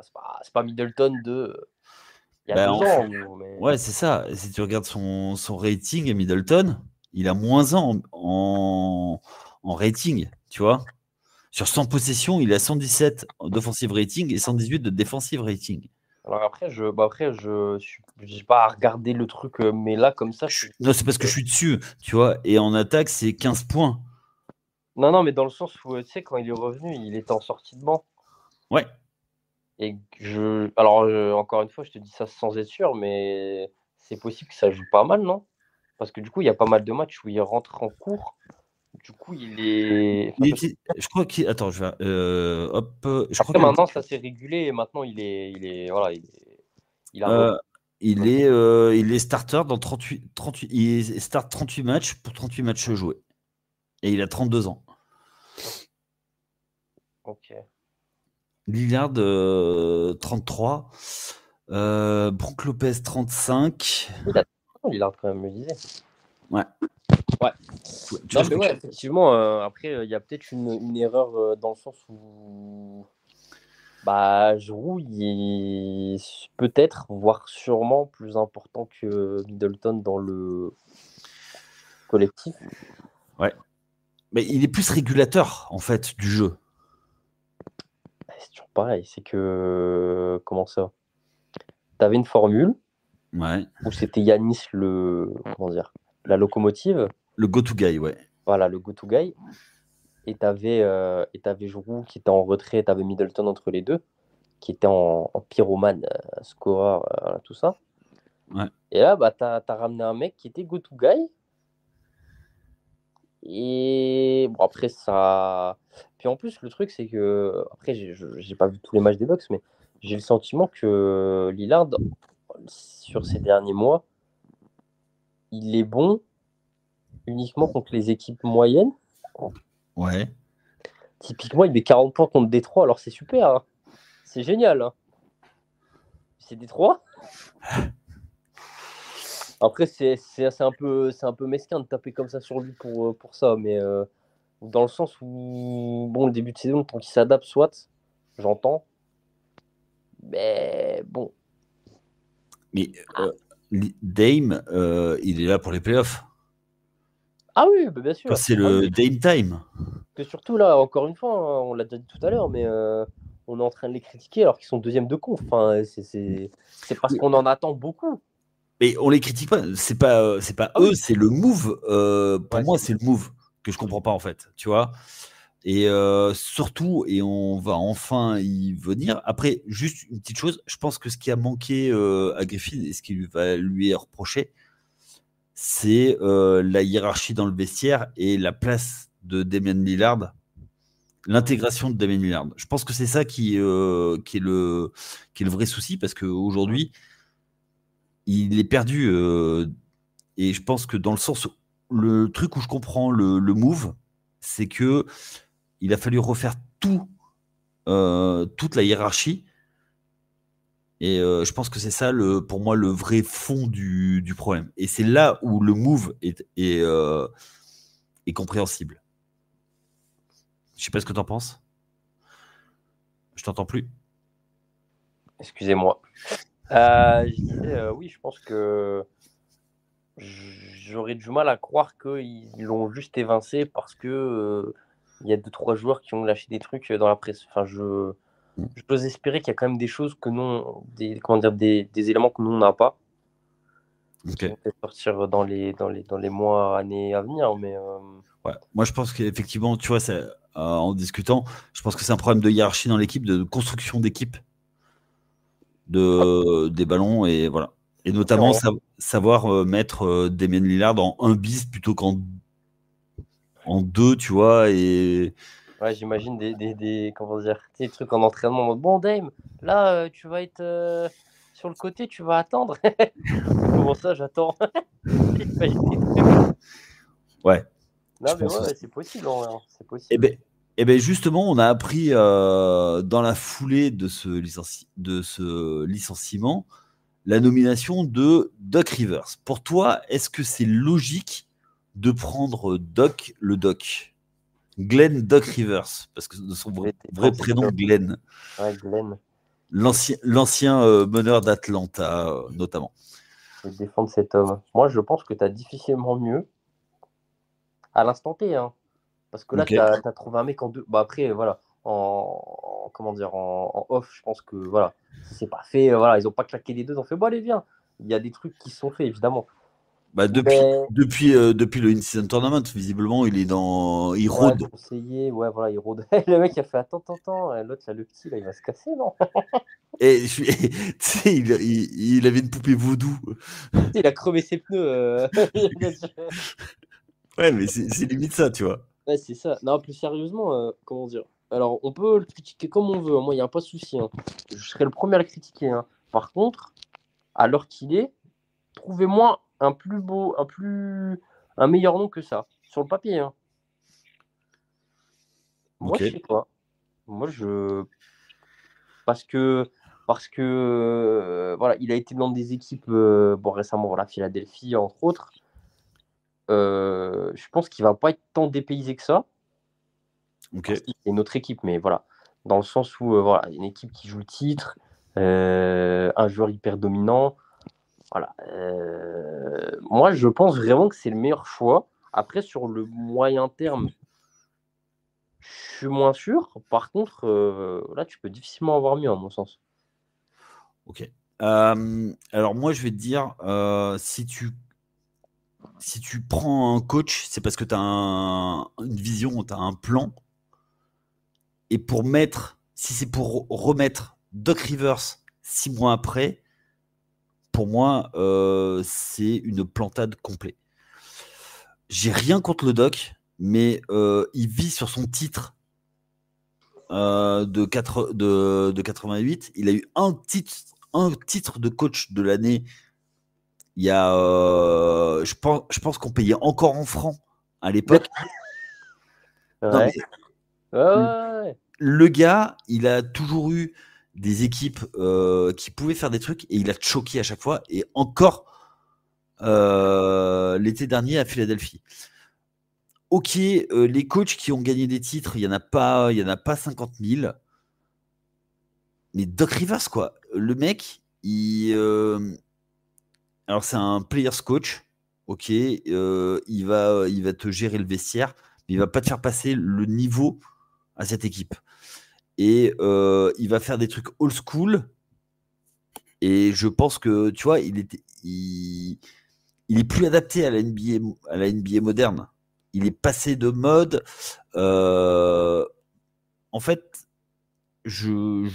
Middleton de il y a Bah, 2 ans. Mais... ouais, c'est ça. Si tu regardes son rating, Middleton, il a moins en rating, tu vois. Sur 100 possessions, il a 117 d'offensive rating et 118 de defensive rating. Alors après, j'ai pas à regarder le truc, mais là, comme ça, je te dis. Non, c'est parce que je suis dessus, tu vois. Et en attaque, c'est 15 points. Non, non, mais dans le sens où, tu sais, quand il est revenu, il était en sortie de banc. Ouais. Et alors, encore une fois, je te dis ça sans être sûr, mais c'est possible que ça joue pas mal, non? Parce que du coup, il y a pas mal de matchs où il rentre en cours. Du coup, il est. Enfin, Je crois qu'il. Attends, je vais. Hop. Je crois après, que. maintenant, ça s'est régulé et maintenant, voilà, il a repris. Euh, il est starter dans 38. Il start 38 matchs pour 38 matchs joués. Et il a 32 ans. Ok. Lillard, 33. Brook Lopez, 35. Il a quand même, me disait. Ouais. Ouais. Tu Non, vois ce mais que ouais, effectivement, après, il y a peut-être une erreur dans le sens où bah, Giroud, il est peut-être, voire sûrement plus important que Middleton dans le collectif. Ouais. Mais il est plus régulateur, en fait, du jeu. C'est toujours pareil, c'est que. Comment ça? avais une formule Ouais. où c'était Yanis la locomotive, Le go-to guy, ouais. voilà, le go-to guy, et t'avais Giroud qui était en retrait, t'avais Middleton entre les deux, qui était en pyromane, scoreur, tout ça. Ouais. Et là, bah, t'as ramené un mec qui était go-to guy. Et bon, après, ça. Puis en plus, le truc, c'est que. Après, j'ai pas vu tous les matchs des Bucks, mais j'ai le sentiment que Lillard, sur ces derniers mois, il est bon uniquement contre les équipes moyennes. Ouais. Typiquement, il met 40 points contre Détroit, alors c'est super, hein. C'est génial, hein. C'est Détroit. Après, c'est un peu mesquin de taper comme ça sur lui pour ça, mais dans le sens où, bon, le début de saison, tant qu'il s'adapte, soit, j'entends, mais bon. Mais Dame, il est là pour les playoffs. Ah oui, bah, bien sûr. C'est Ah le oui. Dame time. Que surtout là, encore une fois, hein, on l'a déjà dit tout à l'heure, mais on est en train de les critiquer alors qu'ils sont deuxième de conf. Enfin, c'est parce qu'on en attend beaucoup. Mais on les critique pas. C'est pas Ah eux, oui. c'est le move. Pour Ouais, moi, c'est le move que je comprends pas en fait. Tu vois. Et surtout, et on va enfin y venir. Après, juste une petite chose. Je pense que ce qui a manqué à Griffin et ce qui va lui est reproché, c'est la hiérarchie dans le vestiaire et la place de Damian Lillard, l'intégration de Damian Lillard. Je pense que c'est ça qui est le vrai souci parce qu'aujourd'hui, il est perdu. Et je pense que dans le sens, le truc où je comprends le move, c'est que il a fallu refaire toute la hiérarchie. Et je pense que c'est ça, pour moi, le vrai fond du problème. Et c'est là où le move est compréhensible. Je sais pas ce que tu en penses. Je t'entends plus. excusez-moi. Je disais, oui, je pense que j'aurais du mal à croire qu'ils l'ont juste évincé parce que il y a 2-3 joueurs qui ont lâché des trucs dans la presse. Enfin, je peux espérer qu'il y a quand même des choses que nous, comment dire, des éléments que nous on n'a pas, qui Ok. vont peut-être sortir dans les mois, années à venir. Mais Ouais. Moi, je pense qu'effectivement, tu vois, en discutant, je pense que c'est un problème de hiérarchie dans l'équipe, de construction d'équipe, des ballons et voilà. Et notamment savoir mettre Damien Lillard en 1 bis plutôt en 2, tu vois. Et ouais, j'imagine comment dire, tu sais, des trucs en entraînement en mode bon Dame, là tu vas être sur le côté, tu vas attendre. Comment ça, j'attends? J'imagine des trucs. ouais, je Non, mais pense ouais, aussi. c'est possible, en vrai, hein, c'est Eh possible. ben, eh ben justement, on a appris dans la foulée de de ce licenciement la nomination de Doc Rivers. Pour toi, est-ce que c'est logique de prendre le Doc, Glenn Doc Rivers, parce que de son Je vais vrai défendre cet prénom homme. Glenn, Ouais, Glenn, l'ancien meneur d'Atlanta notamment. je vais défendre cet homme. Moi, je pense que tu as difficilement mieux à l'instant T, hein. Parce que là, Ok. tu as trouvé un mec en deux. Bah, après, voilà, comment dire, en off, je pense que voilà, c'est pas fait. Voilà, ils ont pas claqué les deux, ils ont fait bon, allez, viens. Il y a des trucs qui sont faits, évidemment. Bah Mais depuis le In-Season Tournament, visiblement, il ouais, rôde. conseiller, ouais, voilà, il rôde. Le mec a fait attends, l'autre, là, le petit, là, il va se casser, non? Et tu sais, il avait une poupée vaudou. Il a crevé ses pneus. Ouais, mais c'est limite ça, tu vois. Ouais, c'est ça. Non, plus sérieusement, comment dire? Alors, on peut le critiquer comme on veut, hein. Moi, il n'y a pas de souci, hein. Je serai le premier à le critiquer, hein. Par contre, à l'heure qu'il est, trouvez-moi un meilleur nom que ça. Sur le papier, hein. Moi, Ok. je sais pas. Moi, je. Parce que voilà, il a été dans des équipes, bon, récemment, voilà, Philadelphie, entre autres. Je pense qu'il va pas être tant dépaysé que ça. Ok. Parce qu'il y a une autre équipe, mais voilà. Dans le sens où, voilà, une équipe qui joue le titre, un joueur hyper dominant. Voilà. Moi, je pense vraiment que c'est le meilleur choix. Après, sur le moyen terme, je suis moins sûr. Par contre, là, tu peux difficilement avoir mieux, à mon sens. Ok. Alors moi, je vais te dire, si tu prends un coach, c'est parce que tu as une vision, tu as un plan. Et si c'est pour remettre Doc Rivers 6 mois après, pour moi, c'est une plantade complète. J'ai rien contre le Doc, mais il vit sur son titre de 88. Il a eu un titre de coach de l'année. Il y a, je pense qu'on payait encore en francs à l'époque. Non, Ouais. mais Ouais. le gars, il a toujours eu des équipes qui pouvaient faire des trucs et il a choqué à chaque fois. Et encore l'été dernier à Philadelphie. Ok, les coachs qui ont gagné des titres, il y en a pas 50 000. Mais Doc Rivers, quoi. Le mec, alors c'est un players coach. Ok, il va te gérer le vestiaire, mais il va pas te faire passer le niveau à cette équipe. Et il va faire des trucs old school. Et je pense que, tu vois, il est plus adapté à la NBA moderne. Il est passé de mode. En fait, je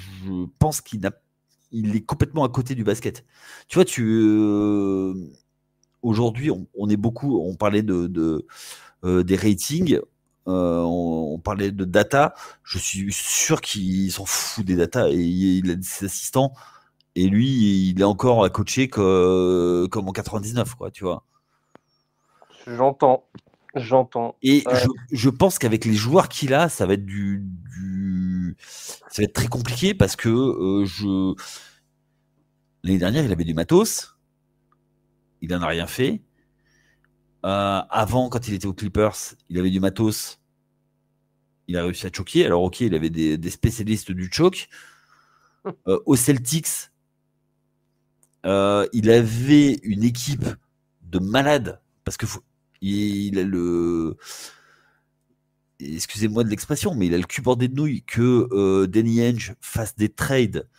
pense il est complètement à côté du basket. Tu vois, aujourd'hui, on parlait des ratings, on parlait de data. Je suis sûr qu'il s'en fout des data et il a ses assistants. Et lui, il est encore à coacher comme en 99, quoi, tu vois. J'entends. Et je pense qu'avec les joueurs qu'il a, ça va être ça va être très compliqué parce que l'année dernière, il avait du matos. Il n'en a rien fait. Avant, quand il était aux Clippers, il avait du matos. Il a réussi à choquer. Alors, ok, il avait des spécialistes du choke. Aux Celtics, il avait une équipe de malades parce que il a excusez-moi de l'expression, mais il a le cul bordé de nouilles que Danny Ainge fasse des trades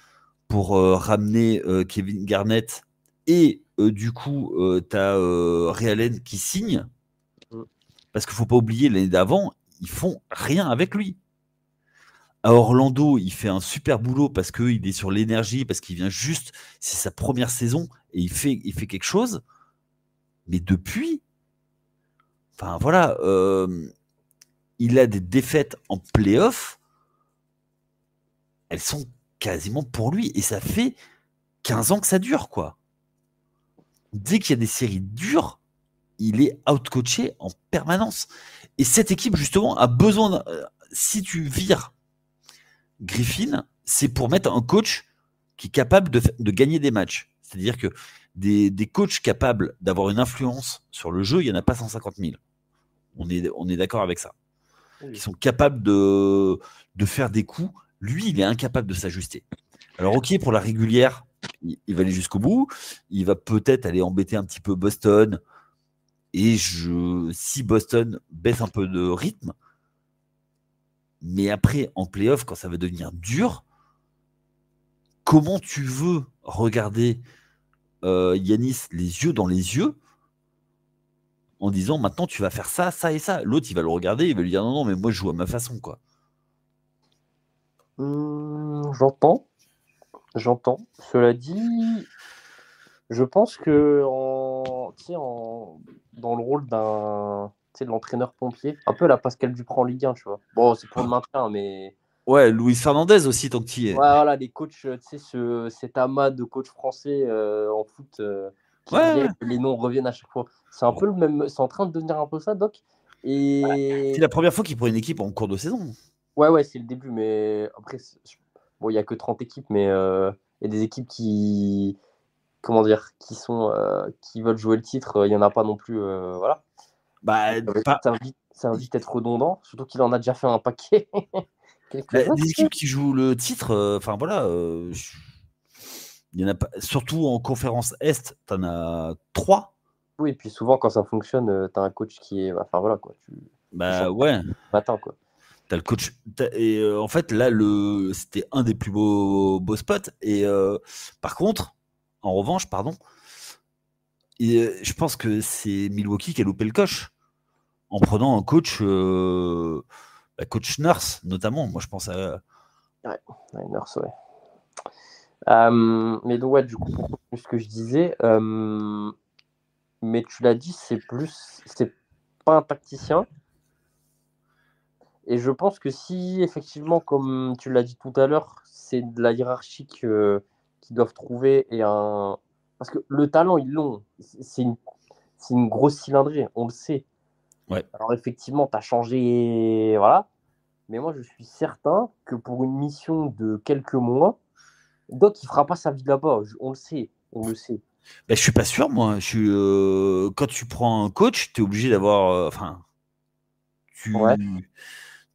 pour ramener Kevin Garnett et du coup tu as Ray Allen qui signe parce qu'il ne faut pas oublier l'année d'avant ils font rien avec lui. À Orlando, il fait un super boulot parce qu'il est sur l'énergie, parce qu'il vient juste, c'est sa première saison et il fait quelque chose. Mais depuis, enfin voilà, il a des défaites en playoff. Elles sont quasiment pour lui et ça fait 15 ans que ça dure, quoi. Dès qu'il y a des séries dures, il est outcoaché en permanence. Et cette équipe, justement, a besoin. Si tu vires Griffin, c'est pour mettre un coach qui est capable de gagner des matchs. C'est-à-dire que des coachs capables d'avoir une influence sur le jeu, il n'y en a pas 150 000. On est d'accord avec ça. Oui. Qui sont capables de faire des coups. Lui, il est incapable de s'ajuster. Alors, ok, pour la régulière, il va aller jusqu'au bout. Il va peut-être aller embêter un petit peu Boston. Et si Boston baisse un peu de rythme, mais après, en playoff, quand ça va devenir dur, comment tu veux regarder Yanis les yeux dans les yeux en disant maintenant tu vas faire ça, ça et ça. L'autre, il va le regarder, il va lui dire non, non, mais moi je joue à ma façon, quoi. J'entends. Cela dit, je pense que dans le rôle de l'entraîneur pompier, un peu la Pascal Duprat en Ligue 1, tu vois. Bon, c'est pour le maintien, mais Ouais, Luis Fernandez aussi, tant que tu y es. ouais, voilà, les coachs, tu sais, cet amas de coachs français en foot qui reviennent, les noms reviennent à chaque fois. C'est un peu le même, c'est en train de devenir un peu ça, Doc. Et c'est la première fois qu'il prend une équipe en cours de saison. ouais, c'est le début, mais après, bon, il n'y a que 30 équipes, mais il y a des équipes comment dire, qui veulent jouer le titre, il n'y en a pas non plus, voilà. Bah, Ça va vite être redondant, surtout qu'il en a déjà fait un paquet. des équipes qui jouent le titre, enfin voilà, il y en a pas, surtout en conférence Est, tu en as 3. Oui, et puis souvent quand ça fonctionne, tu as un coach qui est, enfin voilà quoi, Bah ouais. Matin quoi. T'as le coach. Et en fait, là, c'était un des plus beaux spots. Et par contre, En revanche, pardon, je pense que c'est Milwaukee qui a loupé le coche en prenant un coach, coach Nurse notamment. Moi, je pense à. Ouais, Niners, ouais. Mais donc, ouais, du coup, pour ce que je disais, mais tu l'as dit, c'est pas un tacticien. Et je pense que si, effectivement, comme tu l'as dit tout à l'heure, c'est de la hiérarchie qu'ils doivent trouver et un. Parce que le talent, ils l'ont. C'est une grosse cylindrée, on le sait. Ouais. Alors, effectivement, tu as changé. Voilà. Mais moi, je suis certain que pour une mission de quelques mois, Doc, il fera pas sa vie là-bas. On le sait. On le sait. Je suis pas sûr, moi. Quand tu prends un coach, tu es obligé d'avoir. Enfin, Ouais.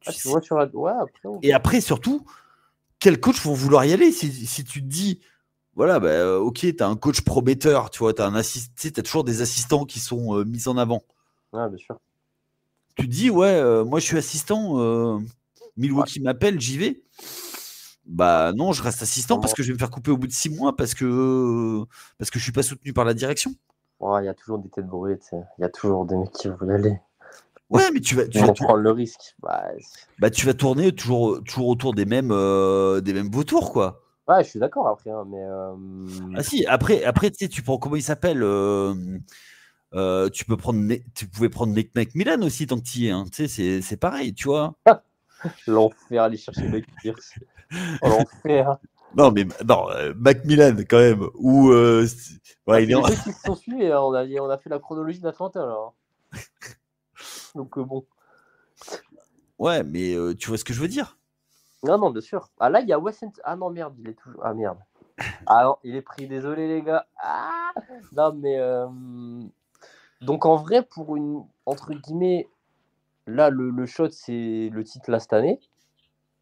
Tu tu- vois sur la. Ouais, après. Et après, surtout, quels coachs vont vouloir y aller si tu te dis, voilà, ok, tu as un coach prometteur, tu vois, tu as toujours des assistants qui sont mis en avant. Ouais, bien sûr. Tu te dis, ouais, moi je suis assistant, Ouais. Milwaukee m'appelle, j'y vais. Bah non, je reste assistant parce que je vais me faire couper au bout de 6 mois parce que je suis pas soutenu par la direction. Ouais, il y a toujours des têtes brûlées, tu sais. Il y a toujours des mecs qui veulent y aller. Ouais, mais tu vas Ils vont prendre le risque. tu vas tourner toujours autour des mêmes vautours, quoi. Ouais, je suis d'accord après, hein, mais. Ah si, après tu sais, tu prends comment il s'appelle tu pouvais prendre Nick McMillan aussi tant que tu y es. Hein. Tu sais, c'est pareil, tu vois. L'enfer, aller chercher le Pierce. Oh, l'enfer. Non, mais non, Macmillan quand même. Ou Ah, ouais, il c'est est les en- deux qui se sont suivis, hein. On a fait la chronologie d'Atlanta, là. Hein. Donc, bon. Ouais, mais tu vois ce que je veux dire. Non, non, bien sûr. Ah, là, il y a Wes Anderson. Ah non, merde, il est toujours. Ah, merde. Ah non, il est pris, désolé, les gars. Ah non, mais. Donc, en vrai, pour une. Entre guillemets, là, le shot, c'est le titre là cette année.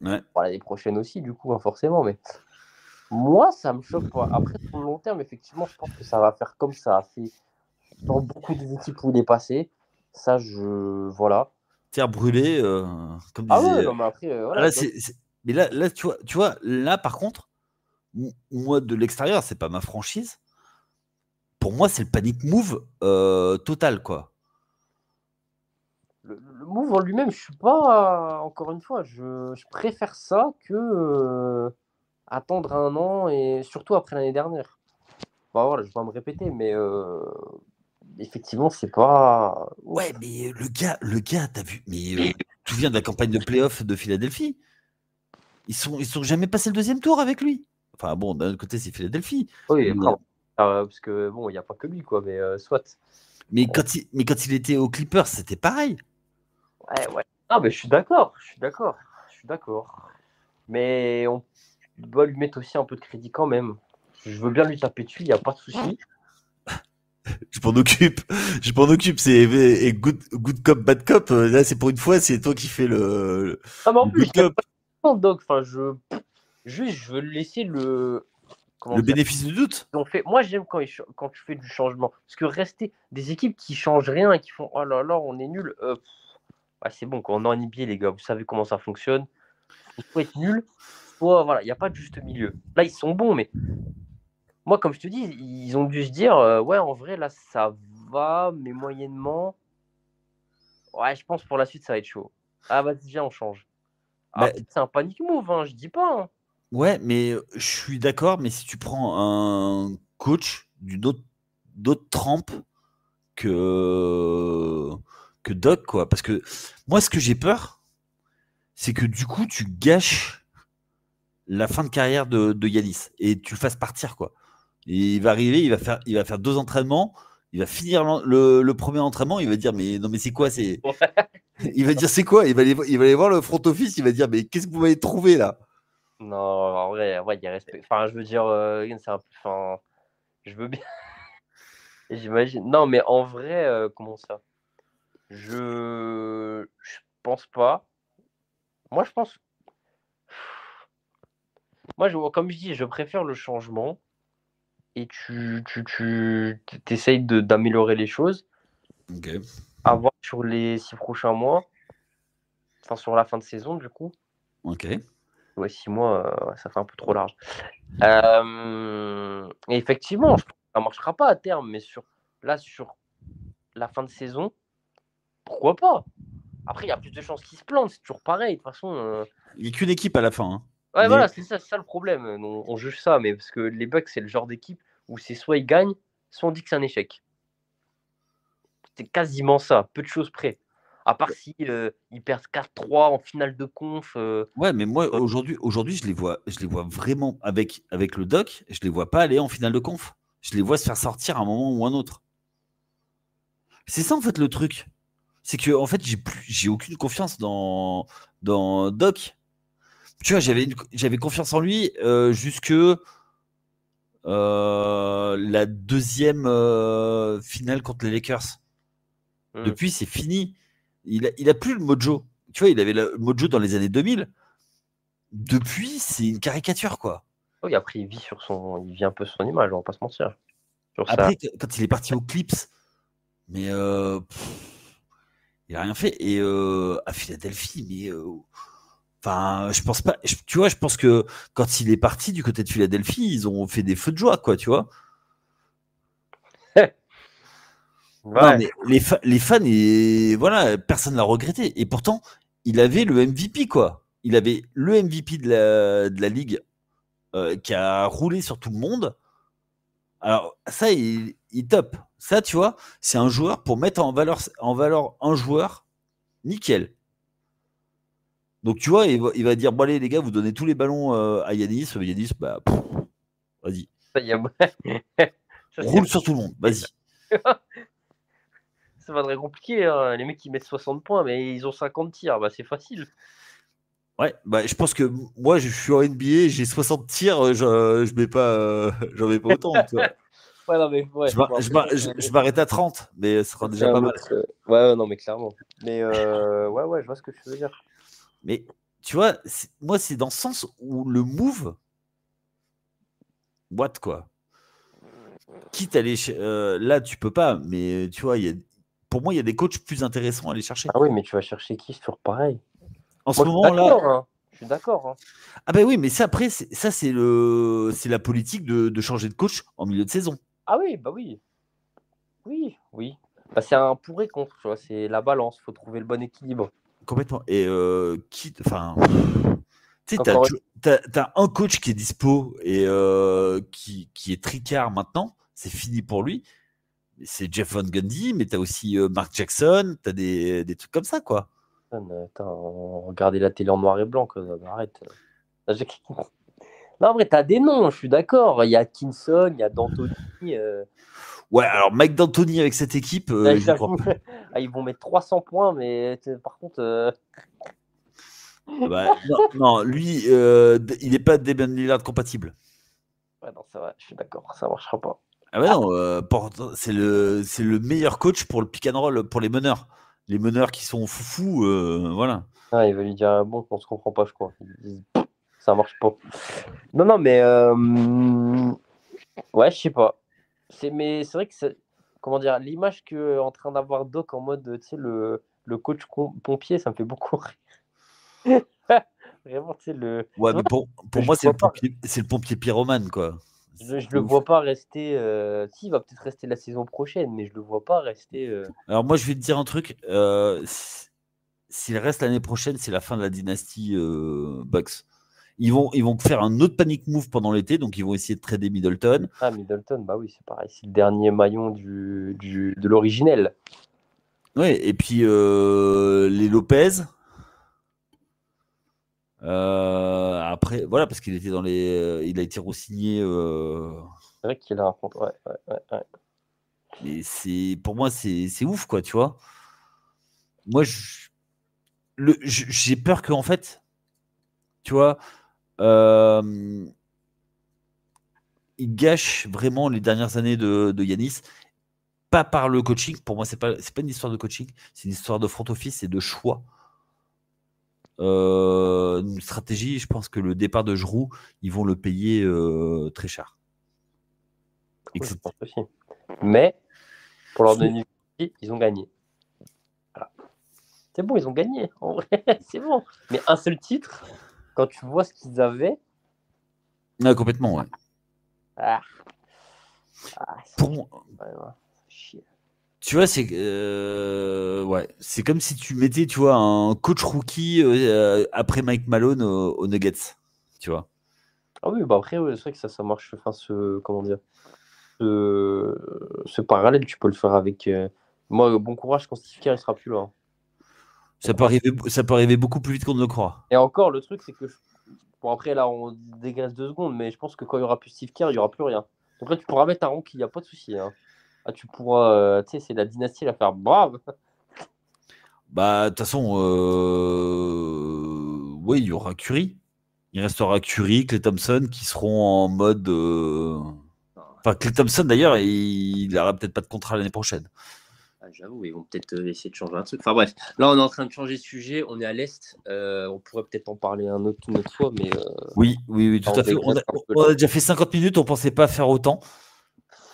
Ouais. Bon, l'année prochaine aussi, du coup, hein, forcément, mais. Moi, ça me choque pas. Après, sur le long terme, effectivement, je pense que ça va faire comme ça a fait dans beaucoup des équipes où il est passé. Ça, voilà. Terre brûlée, comme Ah ouais, disait. non, mais après, Ah, voilà. là, mais là, tu vois, là, par contre, moi, de l'extérieur, c'est pas ma franchise. Pour moi, c'est le panic move total, quoi. Le move en lui-même, je suis pas. Encore une fois, je préfère ça que attendre un an et surtout après l'année dernière. Bah voilà, je vais pas me répéter, mais effectivement, c'est pas Ouais, ouf. mais le gars, t'as vu. Mais tu te souviens de la campagne de playoff de Philadelphie. Ils sont jamais passés le deuxième tour avec lui. Enfin bon, d'un autre côté, c'est Philadelphie. Oui, Mais, après, parce que bon, il n'y a pas que lui, quoi, mais soit. quand il était aux Clippers, c'était pareil. Ouais, ouais. Ah, mais je suis d'accord, je suis d'accord, je suis d'accord. Mais on doit lui mettre aussi un peu de crédit quand même. Je veux bien lui taper dessus, il n'y a pas de souci. Je m'en occupe. Je m'en occupe. C'est et good cop, bad cop. Là, c'est pour une fois, c'est toi qui fais Ah, mais en le plus, good il n'y a cop. pas de dog. Enfin, juste, je veux laisser le. Comment Le dire? bénéfice du doute. Moi, j'aime quand tu fais du changement. Parce que rester des équipes qui changent rien et qui font oh là là, on est nul. Ouais, c'est bon, quand on est en NBA, les gars, vous savez comment ça fonctionne. Faut être nul, soit voilà, il n'y a pas de juste milieu. Là, ils sont bons, mais moi, comme je te dis, ils ont dû se dire ouais, en vrai, là, ça va, mais moyennement. Ouais, je pense pour la suite, ça va être chaud. Ah, vas-y, viens, on change. Bah, Après, c'est un panic move, hein, je dis pas. Hein. ouais, mais je suis d'accord. Mais si tu prends un coach d'autre trempe que Doc, quoi. Parce que moi, ce que j'ai peur, c'est que du coup, tu gâches la fin de carrière de Yanis et tu le fasses partir, quoi. Et il va arriver, il va faire 2 entraînements, il va finir le premier entraînement, il va dire mais non mais c'est quoi c'est Ouais. il va dire c'est quoi il va aller voir le front office, il va dire mais qu'est-ce que vous m'avez trouvé là. Non, en vrai, ouais, il y a respect. Enfin, je veux dire, c'est un peu. Enfin, je veux bien. J'imagine. Non, mais en vrai, comment ça? Je pense pas. Moi, je pense. Moi, comme je dis, je préfère le changement et tu t'essayes d'améliorer les choses. Ok. À voir sur les 6 prochains mois, enfin sur la fin de saison, du coup. Ok. Ouais, 6 mois, ça fait un peu trop large. Et effectivement, je pense que ça ne marchera pas à terme, mais sur la fin de saison, pourquoi pas? Après, il y a plus de chances qu'ils se plantent, c'est toujours pareil. De toute façon, Il n'y a qu'une équipe à la fin. Hein. ouais, Mais voilà, c'est ça le problème. On juge ça, mais parce que les Bucks, c'est le genre d'équipe où c'est soit ils gagnent, soit on dit que c'est un échec. C'est quasiment ça, peu de choses près. À part si ils perdent 4-3 en finale de conf. ouais, mais moi aujourd'hui, je les vois vraiment avec le doc. Je les vois pas aller en finale de conf. Je les vois se faire sortir à un moment ou un autre. C'est ça en fait le truc. C'est que en fait j'ai aucune confiance dans Doc. Tu vois, j'avais confiance en lui jusque la deuxième finale contre les Lakers. Hmm. Depuis, c'est fini. Il a plus le mojo. Tu vois, il avait le mojo dans les années 2000. Depuis, c'est une caricature, quoi. Oui, après, il vit un peu son image, on va pas se mentir. Sur ça. Après, quand il est parti aux Clips, mais il a rien fait. Et à Philadelphie, mais enfin, je pense pas. Tu vois, je pense que quand il est parti du côté de Philadelphie, ils ont fait des feux de joie, quoi, tu vois. Non, Ouais. mais les fans, et voilà, personne l'a regretté. Et pourtant, il avait le MVP, quoi. Il avait le MVP de la ligue qui a roulé sur tout le monde. Alors, ça, il top. Ça, tu vois, c'est un joueur pour mettre en valeur un joueur, nickel. Donc, tu vois, il va dire bon, allez, les gars, vous donnez tous les ballons à Yanis. Yanis, bah, vas-y. Ça, ça, c'est Roule sur tout le monde, vas-y. ça va être compliqué. Hein. Les mecs, ils mettent 60 points, mais ils ont 50 tirs. Bah, c'est facile. Ouais, bah, je pense que moi, je suis en NBA, j'ai 60 tirs, je mets pas, j'en mets pas autant. Tu vois. Ouais, non, mais ouais. Bon, après, ça, Je m'arrête à 30, mais ça sera c'est déjà un pas mal. autre. Ouais, non, mais clairement. Mais ouais, je vois ce que tu veux dire. Mais tu vois, moi, c'est dans ce sens où le move, what quoi. Quitte à aller. Là, tu peux pas, mais tu vois, pour moi, il y a des coachs plus intéressants à aller chercher. Ah oui, mais tu vas chercher qui? C'est toujours pareil. En ce Moi, je suis moment, là. d'accord. Hein. Je suis d'accord. Hein. Ah, ben oui, mais ça, après, ça, c'est la politique de changer de coach en milieu de saison. Ah oui, bah oui. Oui, oui. Bah, c'est un pour et contre, tu vois. C'est la balance. Faut trouver le bon équilibre. Complètement. Et enfin. Tu sais, Encore t'as un coach qui est dispo et qui est tricard maintenant. C'est fini pour lui. C'est Jeff Van Gundy, mais t'as aussi Mark Jackson. T'as des trucs comme ça, quoi. regardez la télé en noir et blanc. Quoi. Arrête. Non, en vrai, t'as des noms, je suis d'accord. Il y a Atkinson, il y a D'Antoni. Ouais, alors Mike D'Antoni avec cette équipe, j'y crois pas. Ils vont mettre 300 points, mais par contre. Bah, non, lui, il n'est pas Damian Lillard compatible. Ouais, non, ça va, je suis d'accord, ça marchera pas. Ah ouais, non, c'est le meilleur coach pour le pick and roll, pour les meneurs. Les meneurs qui sont foufous, voilà. Ah, il va lui dire bon, on se comprend pas, je crois. Ça marche pas. Non, non, mais ouais, je sais pas. Mais c'est vrai que comment dire, l'image que en train d'avoir Doc en mode, tu sais, le coach pompier, ça me fait beaucoup rire. Vraiment, tu sais, Ouais, c'est mais vrai que pour moi, c'est le pompier pyromane, quoi. je C'est le ouf. vois pas rester. Si, il va peut-être rester la saison prochaine, mais je le vois pas rester. Alors moi, je vais te dire un truc. S'il reste l'année prochaine, c'est la fin de la dynastie Bucks. Ils vont faire un autre panic move pendant l'été, donc ils vont essayer de trader Middleton. Ah, Middleton, bah oui, c'est pareil. C'est le dernier maillon de l'originel. Ouais, et puis les Lopez. Après, voilà, parce qu'il était dans il a été re-signé. C'est vrai qu'il a un compte. Ouais, ouais, ouais, ouais. Mais pour moi, c'est ouf, quoi, tu vois. Moi, j'ai peur qu'en fait, tu vois, il gâche vraiment les dernières années de Yanis. Pas par le coaching. Pour moi, c'est pas une histoire de coaching. C'est une histoire de front office et de choix. Une stratégie, je pense que le départ de Giroud, ils vont le payer très cher. Oui, je pense aussi. Mais pour leur donner une ils ont gagné. Voilà. C'est bon, ils ont gagné. En vrai, c'est bon. Mais un seul titre. quand tu vois ce qu'ils avaient. Ouais, complètement, ouais. Ah, Pour moi, chier. tu vois, ouais, c'est comme si tu mettais, tu vois, un coach rookie après Mike Malone aux Nuggets, tu vois. Ah oui, bah après, ouais, c'est vrai que ça marche. Enfin, comment dire, ce parallèle, tu peux le faire avec. Moi, bon courage quand Steve Kerr il sera plus là. Hein. Ça peut arriver beaucoup plus vite qu'on ne le croit. Et encore, le truc, c'est que. Bon, après, là, on dégraisse 2 secondes, mais je pense que quand il n'y aura plus Steve Kerr, il n'y aura plus rien. Donc là, tu pourras mettre un rookie, il n'y a pas de souci. Hein. Ah, tu pourras. Tu sais, c'est la dynastie, la faire brave. Bah, de toute façon, oui, il y aura Curry. Il restera Curry, Klay Thompson qui seront en mode. Enfin, Klay Thompson d'ailleurs, il n'aura peut-être pas de contrat l'année prochaine. Ah, j'avoue, ils vont peut-être essayer de changer un truc. Enfin bref, là on est en train de changer de sujet, on est à l'Est. On pourrait peut-être en parler une autre fois, mais. Oui, tout à fait. On a déjà fait 50 minutes, on pensait pas faire autant.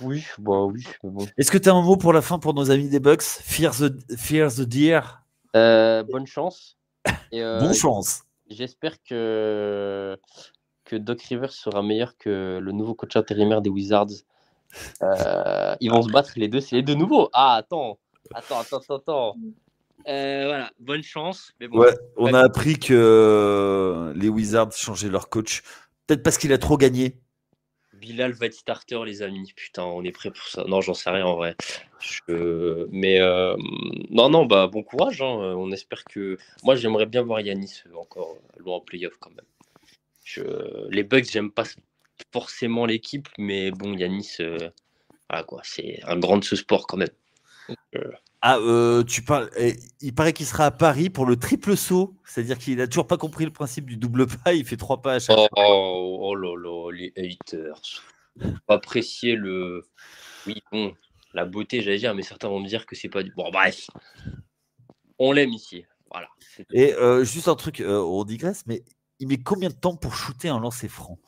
Oui, bah oui, mais bon. Est-ce que tu as un mot pour la fin pour nos amis des Bucks? Fear the Deer. Bonne chance. Et, Bonne chance. j'espère que Doc Rivers sera meilleur que le nouveau coach intérimaire des Wizards. Ils vont se battre les deux, c'est les deux nouveaux. Ah, attends. Voilà, bonne chance. Mais bon, ouais, on a appris que les Wizards changeaient leur coach. Peut-être parce qu'il a trop gagné. Bilal va être starter, les amis. Putain, on est prêt pour ça. Non, j'en sais rien en vrai. Mais non, bah bon courage. Hein. On espère que. Moi, j'aimerais bien voir Yanis encore loin en playoff quand même. Les Bucks, j'aime pas forcément l'équipe, mais bon, Yanis, voilà quoi, c'est un grand de ce sport quand même. Tu parles. Il paraît qu'il sera à Paris pour le triple saut, c'est-à-dire qu'il a toujours pas compris le principe du double pas. Il fait 3 pas à chaque fois. Oh là là, les haters. Apprécier le. Oui, bon, la beauté, j'allais dire, mais certains vont me dire que c'est pas du. Bon, bref, on l'aime ici. Voilà. Et juste un truc, on digresse, mais il met combien de temps pour shooter un lancer franc?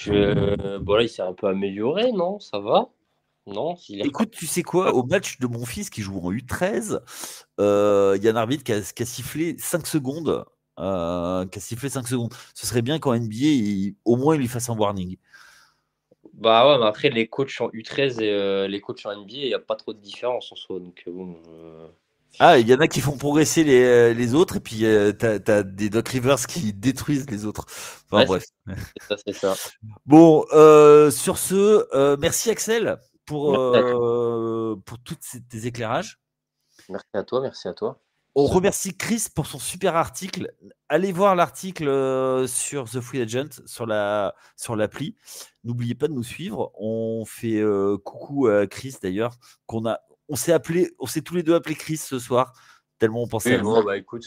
Bon, là, il s'est un peu amélioré, non? Ça va? Non, Écoute, tu sais quoi? Au match de mon fils qui joue en U13, il y a un arbitre qui a sifflé 5 secondes. Ce serait bien qu'en NBA, au moins, il lui fasse un warning. Bah ouais, mais après, les coachs en U13 et les coachs en NBA, il n'y a pas trop de différence en soi. Donc, bon, Ah, il y en a qui font progresser les autres, et puis t'as des Doc Rivers qui détruisent les autres. Enfin, ouais, bref. c'est ça. Bon, sur ce, merci Axel pour tous tes éclairages. Merci à toi, merci à toi. On remercie Chris pour son super article. Allez voir l'article sur The Free Agent, sur l'appli. N'oubliez pas de nous suivre. On fait coucou à Chris d'ailleurs, on s'est tous les deux appelés Chris ce soir, tellement on pensait à lui. Bon, bah écoute,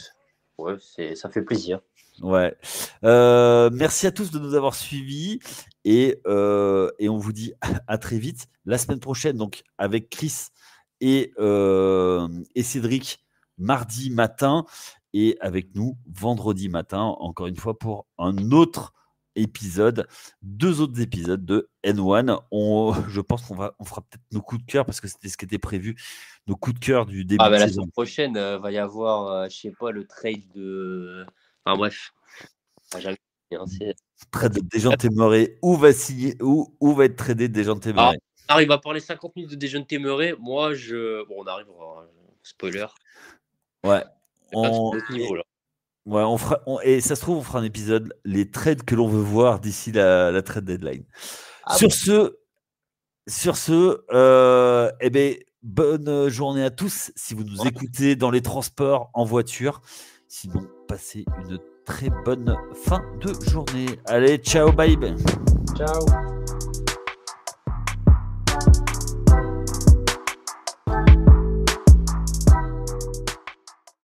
ouais, ça fait plaisir. Ouais. Merci à tous de nous avoir suivis et on vous dit à très vite la semaine prochaine, donc avec Chris et Cédric mardi matin et avec nous vendredi matin, encore une fois pour un autre épisode, 2 autres épisodes de N1. Je pense qu'on fera peut-être nos coups de cœur parce que c'était ce qui était prévu, nos coups de cœur du début de la saison. semaine prochaine, va y avoir, je sais pas, le trade de. Enfin bref. Trade de Dejounte Murray. Où va signer, où va être tradé Dejounte Murray? On arrive à parler 50 minutes de Dejounte Murray. Moi, on arrive. Spoiler. Ouais. Niveau, là. Ouais, et ça se trouve, on fera un épisode, les trades que l'on veut voir d'ici la trade deadline. Sur ce, eh ben, bonne journée à tous. Si vous nous écoutez dans les transports, en voiture. Sinon, passez une très bonne fin de journée. Allez, ciao, bye. Ciao.